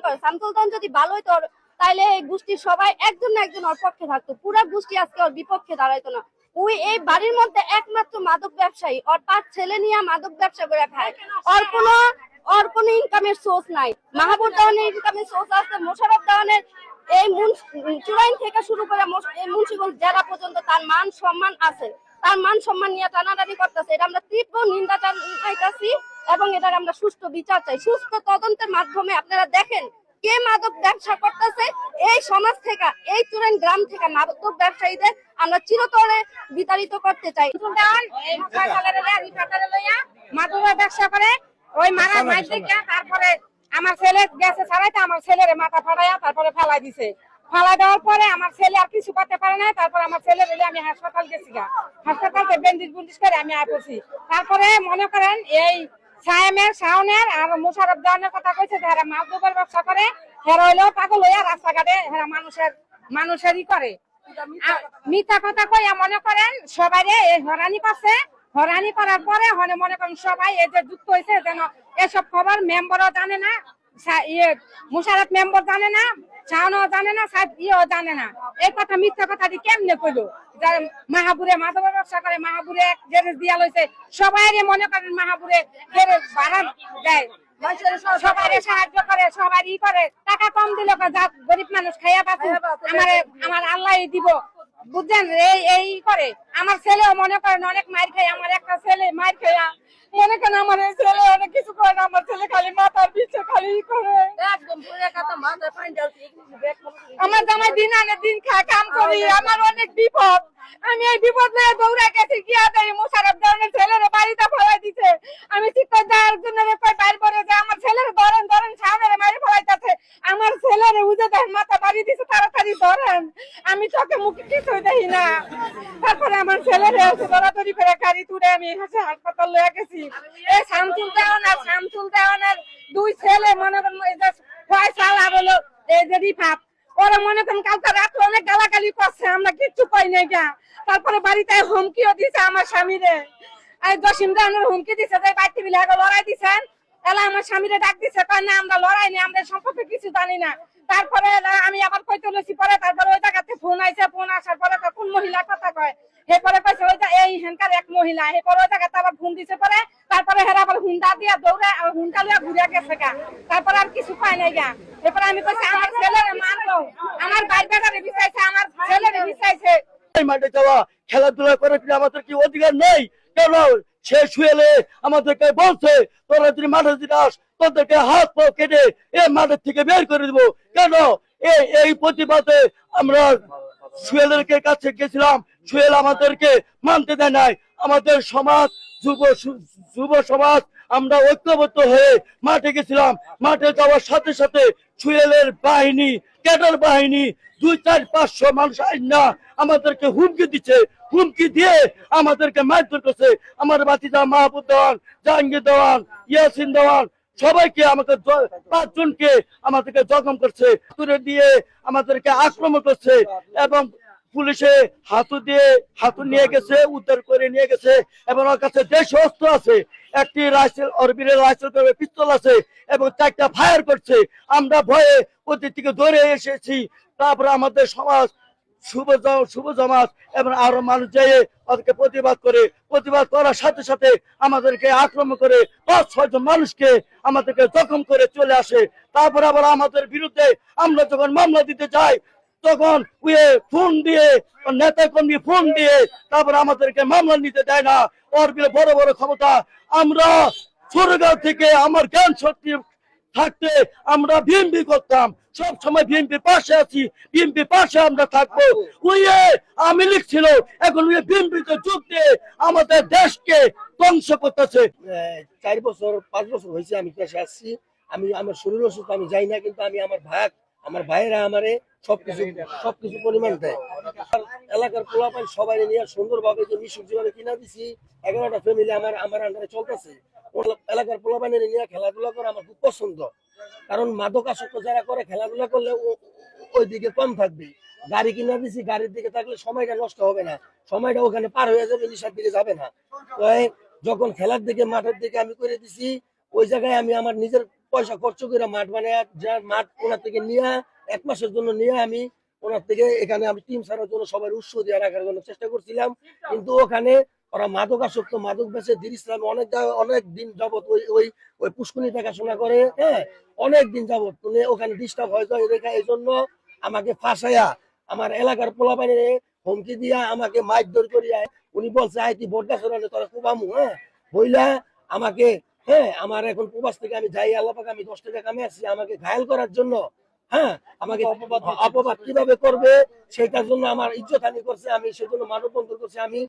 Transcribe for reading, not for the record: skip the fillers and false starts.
করে। শামসুল তাওয়ান যদি ভালো হইতো তাইলে এই গোষ্ঠীর সবাই একজন না একজন ওর পক্ষে থাকতো, পুরা গোষ্ঠী আজকে ওর বিপক্ষে দাঁড়াইতো না। ওই এই বাড়ির মধ্যে একমাত্র মাদক ব্যবসায়ী, ওর 5 ছেলে নিয়ে মাদক ব্যবসা করে খায়। ওর কোনো ইনকামের সোর্স নাই। মাহবুব দেওয়ানের ইনকামের সোর্স আছে, মোশাররফ দেওয়ানের এই চুরাইন থেকে শুরু করে এই মুন্সিগঞ্জ জেলা পর্যন্ত তার মান সম্মান আছে। তার মান সম্মান নিয়ে টানাটানি করতেছে, এটা আমরা তীব্র নিন্দা জানাইতেছি এবং এটার আমরা সুষ্ঠু বিচার চাই। সুস্থ তদন্তের মাধ্যমে আপনারা দেখেন কে মাদক ব্যবসা করতেছে এই সমাজ থেকে, এই চুরাইন গ্রাম থেকে মাদক ব্যবসায়ীদের আমরা চিরতরে বিতাড়িত করতে চাই। মাদক ব্যবসা করে ওই মারা মাইকে, তারপরে আমার ছেলে গেছে ছাড়াইতে আমার ছেলের মাথা ফাটাইয়া তারপরে ফালাই দিছে। ফালাই দেওয়ার পরে আমার ছেলে আর কিছু করতে পারে না। তারপরে আমার ছেলে বলে আমি হাসপাতাল গেছি, হাসপাতাল বেন্ডিজ বুন্ডিজ করে আমি আসছি। তারপরে মনে করেন এই শাওনের আর মোশাররফ দেওয়ানের কথা কইছে যে এরা মাদকের ব্যবসা করে, হেরা হইলেও পাগল হইয়া রাস্তাঘাটে হেরা মানুষেরই করে মিথ্যা কথা কইয়া মনে করেন সবাই হরানি করছে। হরানি করার পরে মনে করেন সবাই এই যে যুক্ত হয়েছে যেন এসব খবর মেম্বারও জানে না, মোশাররফ মেম্বার জানে না, শাওনও জানে না, ইয়েও জানে না। এই কথা মিথ্যা কথাটি কেমনে কইলো? মাহাবুরে মাদক ব্যবসা করে, মাহাবুরে গ্যারেজ দিয়া লইছে, সবাই মনে করেন মাহাবুরে গ্যারেজ ভাড়া দেয়, সবাই সাহায্য করে, সবাই ই করে। টাকা কম দিল গরিব মানুষ খাইয়া পাচ্ছে, আমার আল্লাহ দিব, বুঝছেন? এই করে আমার ছেলেও মনে করেন অনেক মার খাই। আমার একটা ছেলে মার খাইয়া মনে করেন আমার এই ছেলে অনেক কিছু করে না, আমার ছেলে খালি মাথার পিছে খালি করে আমার জামাই দিন আনে দিন খায় কাম করি। আমার অনেক বিপদ, আমি এই বিপদ নিয়ে দৌড়ে গেছি, গিয়া দেয় মোশাররফ দেওয়ানের ছেলেরে বাড়িতে ফেলাই দিছে। আমি চিৎকার দেওয়ার জন্য বাইর করে যে আমার ছেলের ধরেন ধরেন, সামনে মারি ফেলাইতেছে, আমার ছেলেরে উজে দেন মাথা বাড়ি দিছে, তাড়াতাড়ি ধরেন। আমি চোখে মুখে কিছুই দেখি না। তারপরে আমার ছেলেরে দৌড়াদৌড়ি করে গাড়ি তুলে আমি হাসপাতাল লয়ে গেছি। এই শামসুল দেওয়ানের 2 ছেলে মনে করেন ফয়সাল আর হলো এই যে রিফাত, ওরা মনে করেন কালকে রাত্রে অনেক গালাগালি করছে, আমরা কিচ্ছু পাই নাই গা। তারপরে বাড়িতে হুমকিও দিছে আমার স্বামীরে, এই জসিম দেওয়ানের হুমকি দিছে যে বাইতে বিলে লড়াই দিছেন। এলা আমার স্বামীরে ডাক দিছে, না আমরা লড়াই নেই, আমরা সম্পর্কে কিছু জানি না। তারপরে আমি আবার কইতে লইছি, পরে তারপরে ওই জায়গাতে ফোন আইছে, ফোন আসার পরে কোন মহিলা কথা কয়, হে পরে কইছে ওই এই হেনকার এক মহিলা, হে পরে ওই জায়গাতে আবার ফোন দিছে। পরে তারপরে হেরা আবার হুন্ডা দিয়া দৌড়ে হুন্ডা লিয়া ঘুরে গেছে গা। তারপরে আর কিছু পাই নাই গা। এরপরে আমি কইছি আমার ছেলেরে মারলো, আমার বাইর বেটারে বিচাইছে, আমার ছেলেরে বিচাইছে। মাঠে যাওয়া খেলাধুলা করে কি আমাদের কি অধিকার নেই? কেন সে শুয়েলে আমাদেরকে বলছে তোরা যদি মাঠে যাস তোদেরকে হাত পা কেটে এই মাঠের থেকে বের করে দিব। কেন এই প্রতিবাদে আমরা সুয়েলের কাছে গেছিলাম, সুয়েল আমাদেরকে মানতে দেয় নাই। আমাদের সমাজ যুব সমাজ আমরা ঐক্যবদ্ধ হয়ে মাঠে গেছিলাম। মাঠে যাওয়ার সাথে সাথে সুয়েলের বাহিনী, ক্যাডার বাহিনী 200-500 মানুষ আইনা আমাদেরকে হুমকি দিচ্ছে, হুমকি দিয়ে আমাদেরকে মারধর করছে। আমার বাতিজা মাহবুব দেওয়ান, জাহাঙ্গীর দেওয়ান, ইয়াসিন দেওয়ান সবাইকে, আমাদের 5 জনকে আমাদেরকে জখম করছে, তুলে দিয়ে আমাদেরকে আক্রমণ করছে এবং পুলিশে হাতু নিয়ে গেছে, উদ্ধার করে নিয়ে গেছে এবং ওর কাছে দেশীয় অস্ত্র আছে, একটি রাইফেল পিস্তল আছে এবং 4টা ফায়ার করছে। আমরা ভয়ে ওদের থেকে দৌড়ে এসেছি। তারপরে আমাদের সমাজ শুভ সমাজ এবং আরো মানুষ যেয়ে ওদেরকে প্রতিবাদ করার সাথে সাথে আমাদেরকে আক্রমণ করে 5-6 জন মানুষকে আমাদেরকে জখম করে চলে আসে। তারপরে আবার আমাদের বিরুদ্ধে আমরা যখন মামলা দিতে যাই তখন ফোন দিয়ে নেতা কর্মী ফোন দিয়ে তারপরে আমাদেরকে মামলা নিতে দেয় না। ওর বড় বড় ক্ষমতা। আমরা ছোটগাঁও থেকে আমার জ্ঞান শক্তি থাকতে আমরা বিএনপি করতাম, সব সময় বিএনপির পাশে আছি, বিএনপির পাশে আমরা থাকবো। আওয়ামী লীগ ছিল, এখন বিএনপিতে যোগ দিয়ে আমাদের দেশকে ধ্বংস করতেছে। 4-5 বছর হয়েছে আমি দেশে আসছি। আমার শরীর অসুস্থ, আমি যাই না, কিন্তু আমি আমার ভাইয়েরা আমারে সবকিছু পরিমাণ দেয়। এলাকার পোলাপান সবাই নিয়ে সুন্দরভাবে যে মিশুক যেভাবে কিনা দিছি, 11টা ফ্যামিলি আমার আন্ডারে চলতেছে। এলাকার পোলাপানের নিয়ে খেলাধুলা করা আমার খুব পছন্দ, কারণ মাদক আসক্ত যারা করে খেলাধুলা করলে ওই দিকে কম থাকবে। গাড়ি কিনা দিছি, গাড়ির দিকে থাকলে সময়টা নষ্ট হবে না, সময়টা ওখানে পার হয়ে যাবে, নিশার দিকে যাবে না। যখন খেলার দিকে মাঠের দিকে আমি করে দিছি, ওই জায়গায় আমি আমার নিজের পয়সা খরচ করে মাঠ বানায়, যার মাঠ ওনার থেকে নিয়ে 1 মাসের জন্য নিয়ে আমি ওনার থেকে এখানে আমি টিম ছাড়ার জন্য সবার উৎস দিয়ে রাখার জন্য চেষ্টা করছিলাম, কিন্তু ওখানে ওরা মাদক আসক্ত, মাদক বেচে। দির ইসলাম অনেক দিন যাবত ওই ওই ওই পুষ্কুনি দেখাশোনা করে, হ্যাঁ, অনেক দিন যাবত উনি ওখানে ডিস্টার্ব হয়ে যায় রেখা। এই জন্য আমাকে ফাঁসাইয়া আমার এলাকার পোলাপানে হুমকি দিয়া আমাকে মারধর করিয়া উনি বলছে আই তুই ভোট গাছ তোরা খুব আমু, হ্যাঁ, বইলা আমাকে, হ্যাঁ, আমার এখন প্রবাস থেকে আমি যাই, আল্লাহ পাক আমি 10 টাকা কামে আসছি, আমাকে ঘায়েল করার জন্য, হ্যাঁ, আমাকে অপবাদ কিভাবে করবে সেটার জন্য আমার ইজ্জত হানি করছে। আমি সেজন্য মানববন্ধন করছি। আমি